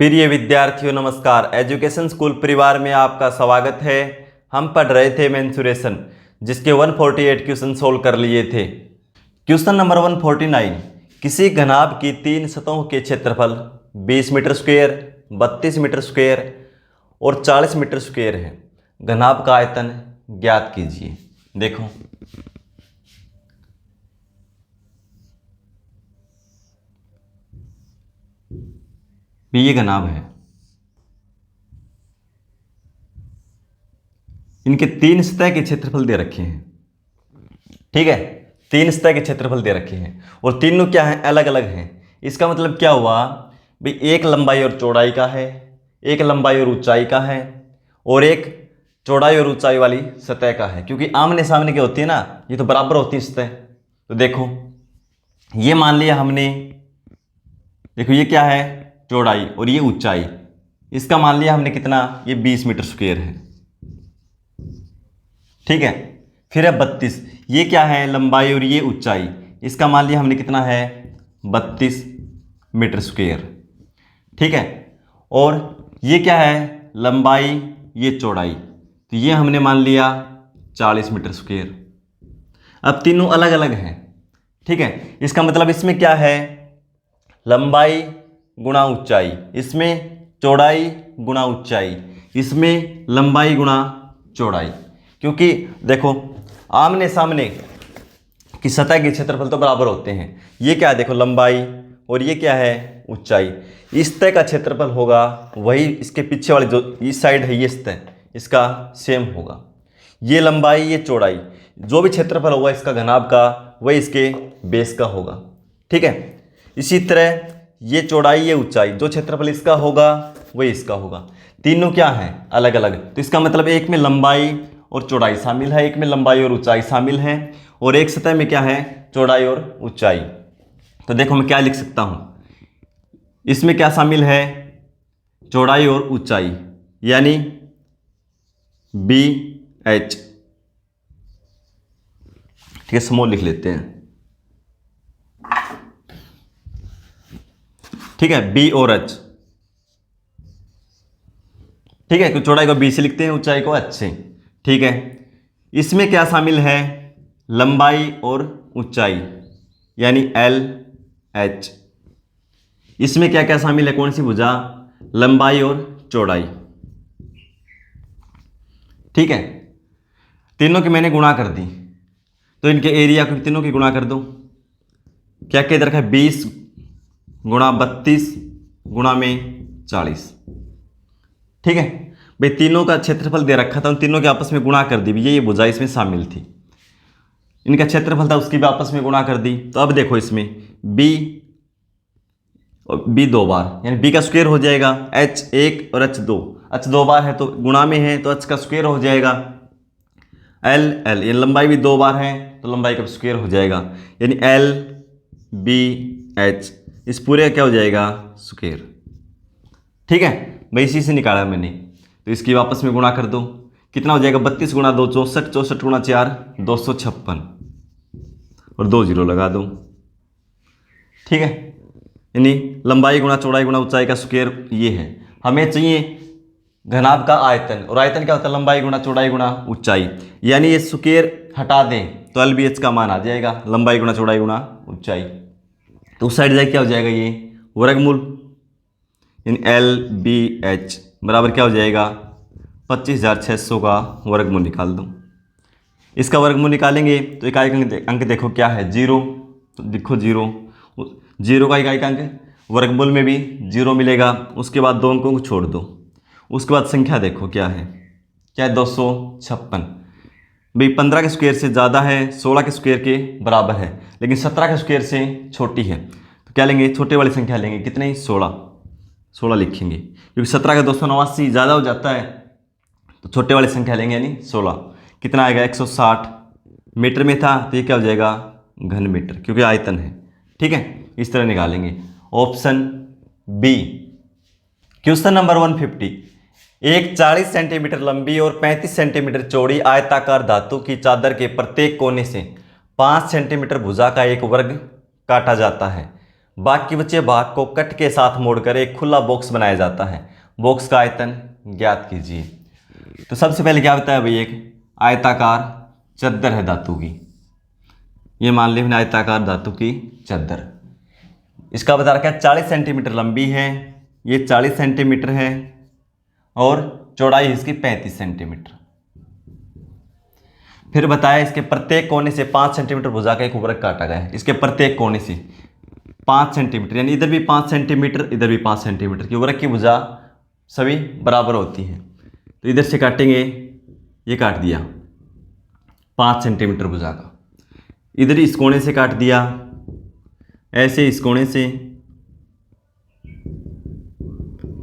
प्रिय विद्यार्थियों नमस्कार। एजुकेशन स्कूल परिवार में आपका स्वागत है। हम पढ़ रहे थे मेंसुरेशन, जिसके 148 क्वेश्चन सोल्व कर लिए थे। क्वेश्चन नंबर 149, किसी घनाभ की 3 सतहों के क्षेत्रफल 20 मीटर स्क्वायर, 32 मीटर स्क्वायर और 40 मीटर स्क्वायर है। घनाभ का आयतन ज्ञात कीजिए। देखो ये घनाभ है, इनके 3 सतह के क्षेत्रफल दे रखे हैं। ठीक है, 3 सतह के क्षेत्रफल दे रखे हैं और तीनों क्या हैं, अलग अलग हैं। इसका मतलब क्या हुआ भाई, एक लंबाई और चौड़ाई का है, एक लंबाई और ऊंचाई का है और एक चौड़ाई और ऊंचाई वाली सतह का है। क्योंकि आमने सामने क्या होती है ना, ये तो बराबर होती है सतह। तो देखो ये मान लिया हमने, देखो ये क्या है, चौड़ाई और ये ऊंचाई। इसका मान लिया हमने कितना, ये 20 मीटर स्क्वायर है। ठीक है, फिर है 32, ये क्या है, लंबाई और ये ऊंचाई। इसका मान लिया हमने कितना है, 32 मीटर स्क्वायर। ठीक है, और ये क्या है, लंबाई ये चौड़ाई, तो ये हमने मान लिया 40 मीटर स्क्वायर। अब तीनों अलग अलग हैं। ठीक है, इसका मतलब इसमें क्या है, लंबाई गुणा ऊंचाई, इसमें चौड़ाई गुणा ऊंचाई, इसमें लंबाई गुणा चौड़ाई। क्योंकि देखो आमने सामने की सतह के क्षेत्रफल तो बराबर होते हैं। ये क्या है, देखो लंबाई और ये क्या है, ऊंचाई। इस सतह का क्षेत्रफल होगा वही इसके पीछे वाले जो इस साइड है, ये सतह, इसका सेम होगा। ये लंबाई ये चौड़ाई, जो भी क्षेत्रफल होगा इसका घनाभ का, वही इसके बेस का होगा। ठीक है, इसी तरह ये चौड़ाई ये ऊंचाई, जो क्षेत्रफल इसका होगा वही इसका होगा। तीनों क्या हैं, अलग अलग। तो इसका मतलब एक में लंबाई और चौड़ाई शामिल है, एक में लंबाई और ऊंचाई शामिल है, और एक सतह में क्या है, चौड़ाई और ऊंचाई। तो देखो मैं क्या लिख सकता हूं, इसमें क्या शामिल है, चौड़ाई और ऊंचाई, यानी BH। ठीक है, स्मॉल लिख लेते हैं। ठीक है, B और H। ठीक है, चौड़ाई को B से लिखते हैं, ऊंचाई को H से। ठीक है, इसमें क्या शामिल है, लंबाई और ऊंचाई, यानी LH। इसमें क्या क्या शामिल है, कौन सी भुजा, लंबाई और चौड़ाई। ठीक है, तीनों की मैंने गुणा कर दी, तो इनके एरिया को तीनों की गुणा कर दो। क्या क्या इधर रखा है, 20 गुणा 32 गुणा में 40। ठीक है भाई, तीनों का क्षेत्रफल दे रखा था, उन तीनों के आपस में गुणा कर दी। ये भुजा इसमें शामिल थी, इनका क्षेत्रफल था, उसकी भी आपस में गुणा कर दी। तो अब देखो इसमें B और B 2 बार, यानी B का स्क्वायर हो जाएगा, H 1 और H 2। H 2 बार है तो गुणा में है, तो H का स्क्वायर हो जाएगा। L ये लंबाई भी 2 बार है, तो लंबाई का स्क्वायर हो जाएगा, यानी LBH। इस पूरे का क्या हो जाएगा, स्क्वायर। ठीक है भाई, इसी से निकाला मैंने। तो इसकी वापस में गुणा कर दो, कितना हो जाएगा, 32 गुणा 2 64, 64 गुणा 4 256, और 2 जीरो लगा दो। ठीक है, यानी लंबाई गुणा चौड़ाई गुणा ऊंचाई का स्क्वायर ये है। हमें चाहिए घनाभ का आयतन, और आयतन क्या होता है, लंबाई गुणा चौड़ाई गुणा ऊंचाई। यानी ये स्क्वायर हटा दें तो LBH का मान आ जाएगा, लंबाई गुणा चौड़ाई गुणा ऊंचाई। तो उस साइड जाए क्या हो जाएगा, ये वर्गमूल, यानी LBH बराबर क्या हो जाएगा, 25,600 का वर्गमूल निकाल दो। इसका वर्गमूल निकालेंगे तो इकाई अंक देखो क्या है, 0। तो देखो 0, 0 का इकाई अंक, वर्गमूल में भी 0 मिलेगा। उसके बाद 2 अंकों को छोड़ दो, उसके बाद संख्या देखो क्या है, क्या है, 256। भाई 15 के स्क्वायर से ज़्यादा है, 16 के स्क्वायर के बराबर है, लेकिन 17 के स्क्वायर से छोटी है। तो क्या लेंगे, छोटे वाली संख्या लेंगे, कितने, 16 लिखेंगे, क्योंकि 17 का 289 ज़्यादा हो जाता है, तो छोटे वाली संख्या लेंगे, यानी 16। कितना आएगा, 160 मीटर में था, तो ये क्या हो जाएगा, घन मीटर, क्योंकि आयतन है। ठीक है, इस तरह निकालेंगे। Option B। क्वेश्चन नंबर 150, एक 40 सेंटीमीटर लंबी और 35 सेंटीमीटर चौड़ी आयताकार धातु की चादर के प्रत्येक कोने से 5 सेंटीमीटर भुजा का एक वर्ग काटा जाता है। बाकी बचे भाग को कट के साथ मोड़कर एक खुला बॉक्स बनाया जाता है। बॉक्स का आयतन ज्ञात कीजिए। तो सबसे पहले क्या बताया भाई, एक आयताकार चद्दर है धातु की। ये मान ली हमने आयताकार धातु की चद्दर। इसका बता रखा है 40 सेंटीमीटर लंबी है, ये 40 सेंटीमीटर है और चौड़ाई इसकी 35 सेंटीमीटर। फिर बताया इसके प्रत्येक कोने से 5 सेंटीमीटर भुजा का एक वृत्त काटा गया है। इसके प्रत्येक कोने से 5 सेंटीमीटर, यानी इधर भी 5 सेंटीमीटर, इधर भी 5 सेंटीमीटर की वृत्त की भुजा सभी बराबर होती है। तो इधर से काटेंगे, ये काट दिया 5 सेंटीमीटर भुजा का, इधर इस कोने से काट दिया, ऐसे इस कोने से,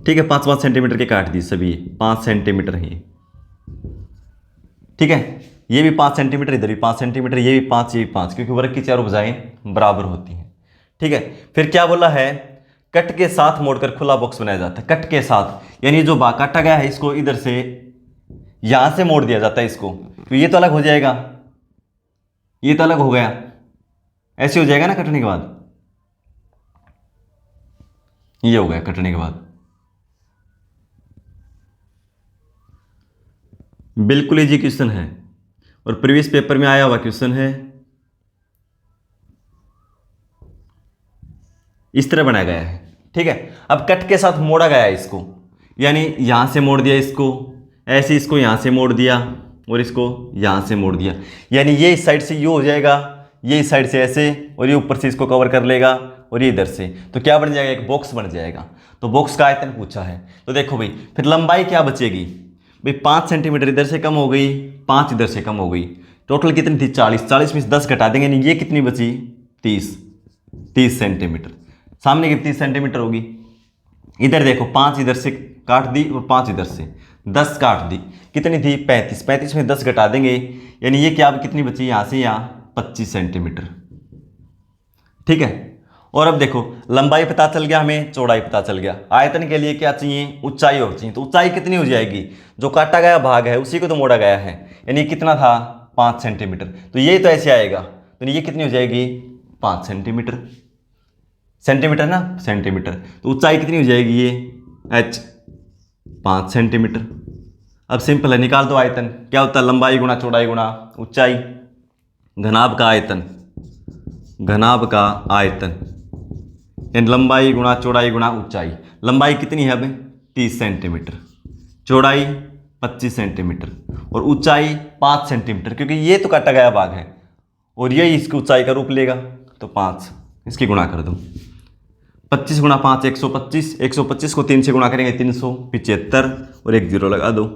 ठीक है, 5-5 सेंटीमीटर के काट दिए सभी, 5 सेंटीमीटर है, ठीक है। ये भी 5 सेंटीमीटर, इधर भी 5 सेंटीमीटर, ये भी 5, ये भी 5, क्योंकि वृत्त की चारों भुजाएं बराबर होती हैं, ठीक है। फिर क्या बोला है, कट के साथ मोड़कर खुला बॉक्स बनाया जाता है। कट के साथ यानी जो भाग काटा गया है इसको इधर से यहां से मोड़ दिया जाता है इसको, तो ये तो अलग हो जाएगा, ये तो अलग हो गया, ऐसे हो जाएगा ना कटने के बाद, ये हो गया कटने के बाद, बिल्कुल इजी क्वेश्चन है और प्रीवियस पेपर में आया हुआ क्वेश्चन है। इस तरह बनाया गया है, ठीक है। अब कट के साथ मोड़ा गया है इसको, यानी यहां से मोड़ दिया इसको, ऐसे इसको यहां से मोड़ दिया और इसको यहां से मोड़ दिया, यानी ये इस साइड से यू हो जाएगा, ये इस साइड से ऐसे, और ये ऊपर से इसको कवर कर लेगा और ये इधर से, तो क्या बन जाएगा, एक बॉक्स बन जाएगा। तो बॉक्स का आयतन पूछा है, तो देखो भाई फिर लंबाई क्या बचेगी भाई, 5 सेंटीमीटर इधर से कम हो गई, 5 इधर से कम हो गई, टोटल कितनी थी 40, 40 में से 10 घटा देंगे, यानी ये कितनी बची 30 सेंटीमीटर, सामने की 30 सेंटीमीटर होगी। इधर देखो 5 इधर से काट दी और 5 इधर से, 10 काट दी, कितनी थी 35, 35 में 10 घटा देंगे, यानी ये क्या अब कितनी बची, यहाँ से यहाँ 25 सेंटीमीटर, ठीक है। और अब देखो लंबाई पता चल गया हमें, चौड़ाई पता चल गया, आयतन के लिए क्या चाहिए, ऊंचाई और चाहिए। तो ऊंचाई कितनी हो जाएगी, जो काटा गया भाग है उसी को तो मोड़ा गया है, यानी कितना था 5 सेंटीमीटर, तो ये तो ऐसे आएगा, तो ये कितनी हो जाएगी 5 सेंटीमीटर, सेंटीमीटर ना सेंटीमीटर, तो ऊंचाई कितनी हो जाएगी ये h 5 सेंटीमीटर। अब सिंपल है, निकाल दो आयतन, क्या होता है लंबाई गुणा चौड़ाई गुणा ऊंचाई, घनाभ का आयतन, घनाभ का आयतन यानी लंबाई गुणा चौड़ाई गुणा ऊंचाई। लंबाई कितनी है अब 30 सेंटीमीटर, चौड़ाई 25 सेंटीमीटर और ऊंचाई 5 सेंटीमीटर, क्योंकि ये तो काटा गया भाग है और ये इसकी ऊंचाई का रूप लेगा, तो 5 इसकी गुणा कर दो, 25 गुणा 5 125, 125 को 3 से गुणा करेंगे 375 और एक जीरो लगा दो।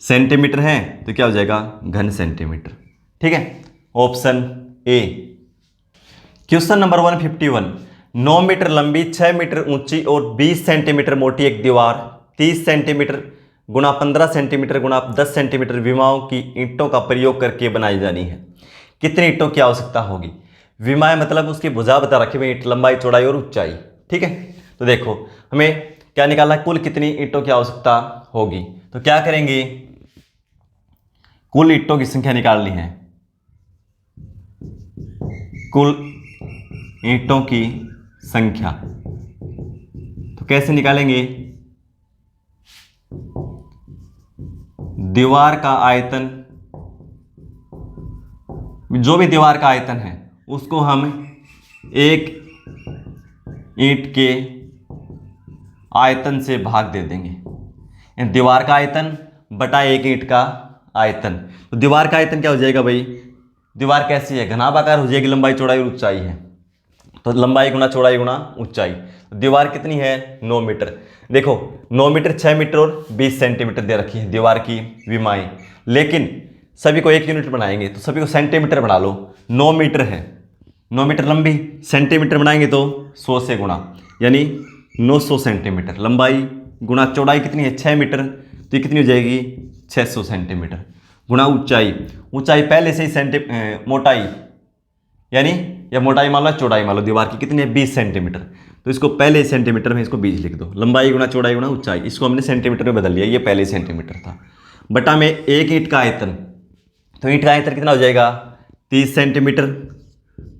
सेंटीमीटर है तो क्या हो जाएगा घन सेंटीमीटर, ठीक है, option A. Question number 151, 9 metre लंबी 6 मीटर ऊंची और 20 सेंटीमीटर मोटी एक दीवार 30 सेंटीमीटर गुणा 15 सेंटीमीटर गुणा 10 सेंटीमीटर विमाओं की ईंटों का प्रयोग करके बनाई जानी है। कितनी ईंटों की आवश्यकता होगी, विमाएं मतलब उसकी भुजा बता रखी हुई, ईंट लंबाई चौड़ाई और ऊंचाई, ठीक है। तो देखो हमें क्या निकालना है, कुल कितनी ईंटों की आवश्यकता होगी, तो क्या करेंगे, कुल ईंटों की संख्या निकालनी है, कुल ईंटों की संख्या, तो कैसे निकालेंगे, दीवार का आयतन, जो भी दीवार का आयतन है उसको हम एक ईंट के आयतन से भाग दे देंगे, दीवार का आयतन बटा एक ईंट का आयतन। तो दीवार का आयतन क्या हो जाएगा भाई, दीवार कैसी है घनाभ आकार हो जाएगी, लंबाई चौड़ाई और ऊंचाई है, तो लंबाई गुणा चौड़ाई गुणा ऊंचाई, तो दीवार कितनी है 9 मीटर। देखो 9 मीटर 6 मीटर और 20 सेंटीमीटर दे रखी है दीवार की विमाएं, लेकिन सभी को एक यूनिट बनाएंगे तो सभी को सेंटीमीटर बना लो। 9 मीटर है, 9 मीटर लंबी, सेंटीमीटर बनाएंगे तो 100 से गुणा, यानी 900 सेंटीमीटर लंबाई गुणा चौड़ाई कितनी है 6 मीटर, तो ये कितनी हो जाएगी 600 सेंटीमीटर गुणा ऊंचाई, ऊंचाई पहले से ही मोटाई यानी या मोटाई मान लो चौड़ाई मान लो दीवार की कितनी है 20 सेंटीमीटर, तो इसको पहले सेंटीमीटर में इसको 20 लिख दो, लंबाई गुणा चौड़ाई गुणा ऊंचाई, इसको हमने सेंटीमीटर में बदल लिया, ये पहले सेंटीमीटर था, बटा में एक ईंट का आयतन, तो ईंट का आयतन कितना हो जाएगा 30 सेंटीमीटर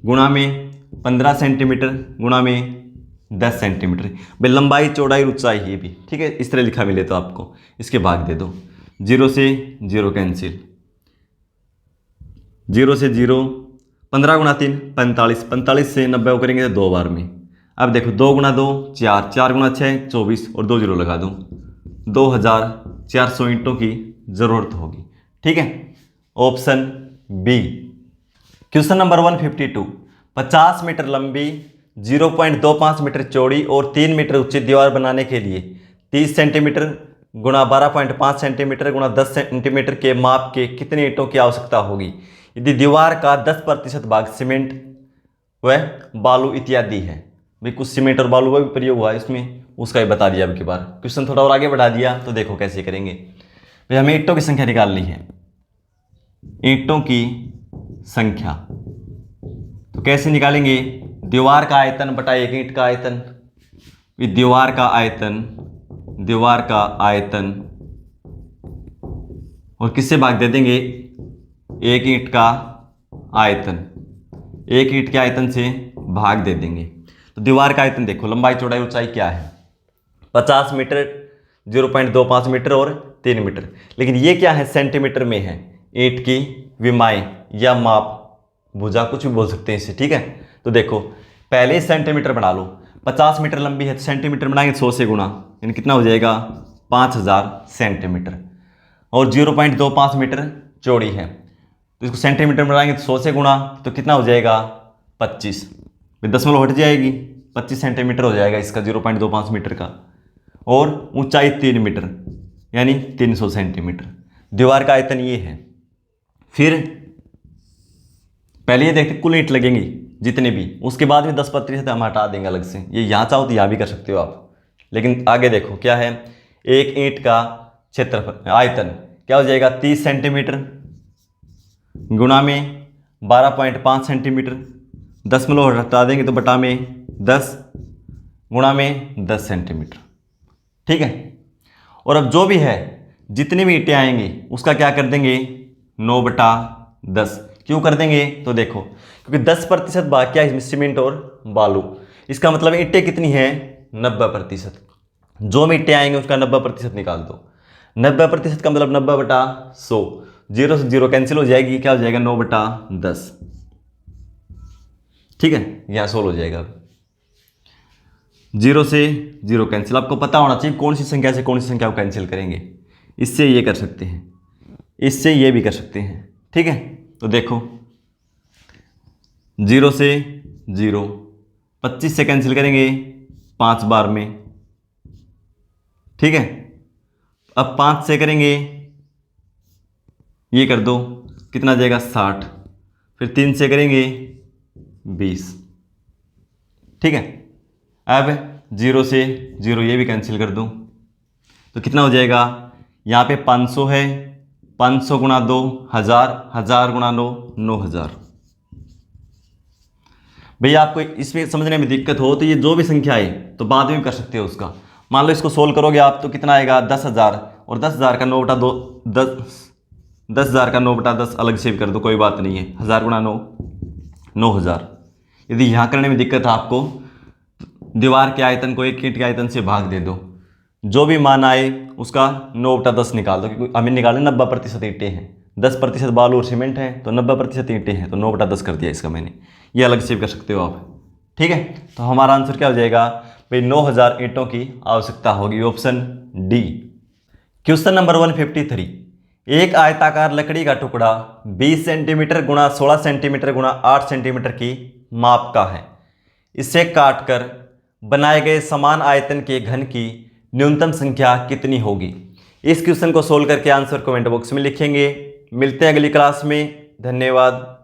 गुणा में 15 सेंटीमीटर गुणा में 10 सेंटीमीटर। भाई लंबाई चौड़ाई ऊंचाई ये भी ठीक है, इस तरह लिखा मिले तो आपको इसके भाग दे दो। 0 से 0 कैंसिल, 0 से 0, 15 गुणा 3 45, 45 से 90 को करेंगे तो 2 बार में। अब देखो 2 गुणा 2 4, 4 गुणा 6 24 और 2 0 लगा दूँ, 2400 ईंटों की ज़रूरत होगी। ठीक है, option B. Question number 152, 50 metre लंबी 0.25 मीटर चौड़ी और 3 मीटर ऊंची दीवार बनाने के लिए 30 सेंटीमीटर गुणा 12.5 सेंटीमीटर गुणा 10 सेंटीमीटर के माप के कितने ईंटों की आवश्यकता होगी यदि दीवार का 10% भाग सीमेंट व बालू इत्यादि है। भाई कुछ सीमेंट और बालू का भी प्रयोग हुआ है इसमें, उसका ही बता दिया अब की बार। क्वेश्चन थोड़ा और आगे बढ़ा दिया तो देखो कैसे करेंगे। भाई हमें ईंटों की संख्या निकालनी है, ईंटों की संख्या तो कैसे निकालेंगे? दीवार का आयतन बटा एक ईंट का आयतन। दीवार का आयतन और किससे भाग दे देंगे? एक ईंट का आयतन, एक ईंट के आयतन से भाग दे देंगे। तो दीवार का आयतन देखो, लंबाई चौड़ाई ऊंचाई क्या है? 50 मीटर, 0.25 मीटर और 3 मीटर। लेकिन ये क्या है? सेंटीमीटर में है। ईंट की विमाएं या माप, भुजा, कुछ भी बोल सकते हैं इसे। ठीक है, तो देखो पहले सेंटीमीटर बना लो। 50 मीटर लंबी है तो सेंटीमीटर बनाएंगे 100 से गुणा, यानी कितना हो जाएगा? 5000 सेंटीमीटर। और 0.25 मीटर चौड़ी है तो इसको सेंटीमीटर बनाएंगे तो 100 से गुणा, तो कितना हो जाएगा? 25। दशमलव हट जाएगी, 25 सेंटीमीटर हो जाएगा इसका, 0.25 मीटर का। और ऊंचाई 3 मीटर यानी 300 सेंटीमीटर। दीवार का आयतन ये है। फिर पहले ये देखते कुल ईंट लगेंगी जितने भी, उसके बाद में 10% हम हटा देंगे अलग से। ये यहाँ चाहो तो यहाँ भी कर सकते हो आप, लेकिन आगे देखो क्या है। एक ईंट का क्षेत्रफल आयतन क्या हो जाएगा? 30 सेंटीमीटर गुणा में 12.5 सेंटीमीटर, दशमलव हटा देंगे तो बटा में 10 गुणा में 10 सेंटीमीटर। ठीक है, और अब जो भी है जितने भी ईंटें आएंगी उसका क्या कर देंगे? 9/10। क्यों कर देंगे? तो देखो क्योंकि 10% भाग क्या है इसमें? सीमेंट और बालू। इसका मतलब ईंटें कितनी हैं? 90%। जो भी ईंटें आएंगे उसका 90% निकाल दो। 90% का मतलब 90/100। 0 से 0 कैंसिल हो जाएगी, क्या हो जाएगा? 9/10। ठीक है, यहाँ 16 हो जाएगा। 0 से 0 कैंसिल। आपको पता होना चाहिए कौन सी संख्या से कौन सी संख्या को कैंसिल करेंगे। इससे ये कर सकते हैं, इससे ये भी कर सकते हैं। ठीक है, तो देखो 0 से 0, 25 से कैंसिल करेंगे 5 बार में। ठीक है, अब 5 से करेंगे, ये कर दो, कितना जाएगा? 60। फिर 3 से करेंगे 20। ठीक है, अब 0 से 0 ये भी कैंसिल कर दूं तो कितना हो जाएगा? यहाँ पे 500 है, 500 गुणा 2 1000, 1000 गुणा 9 9000। भैया आपको इसमें समझने में दिक्कत हो तो ये जो भी संख्या है तो बाद में भी कर सकते हो उसका। मान लो इसको सोल्व करोगे आप तो कितना आएगा? 10,000, और 10,000 का 9/2 10,000 का 9/10 अलग से भी कर दो, कोई बात नहीं है। 1000 गुणा 9 9000। यदि यहाँ करने में दिक्कत है आपको, दीवार के आयतन को एक ईंट के आयतन से भाग दे दो, जो भी मान आए उसका 9/10 निकाल दो, क्योंकि हमें निकालने 90% ईंटें हैं, 10% बालू और सीमेंट है तो 90% ईंटें हैं, तो 9/10 कर दिया इसका मैंने। ये अलग से भी कर सकते हो आप। ठीक है, तो हमारा आंसर क्या हो जाएगा? भाई 9000 ईंटों की आवश्यकता होगी, ऑप्शन डी। क्वेश्चन नंबर 153, एक आयताकार लकड़ी का टुकड़ा 20 सेंटीमीटर गुणा 16 सेंटीमीटर गुणा 8 सेंटीमीटर की माप का है। इसे काटकर बनाए गए समान आयतन के घन की न्यूनतम संख्या कितनी होगी? इस क्वेश्चन को सोल्व करके आंसर कमेंट बॉक्स में लिखेंगे। मिलते हैं अगली क्लास में। धन्यवाद।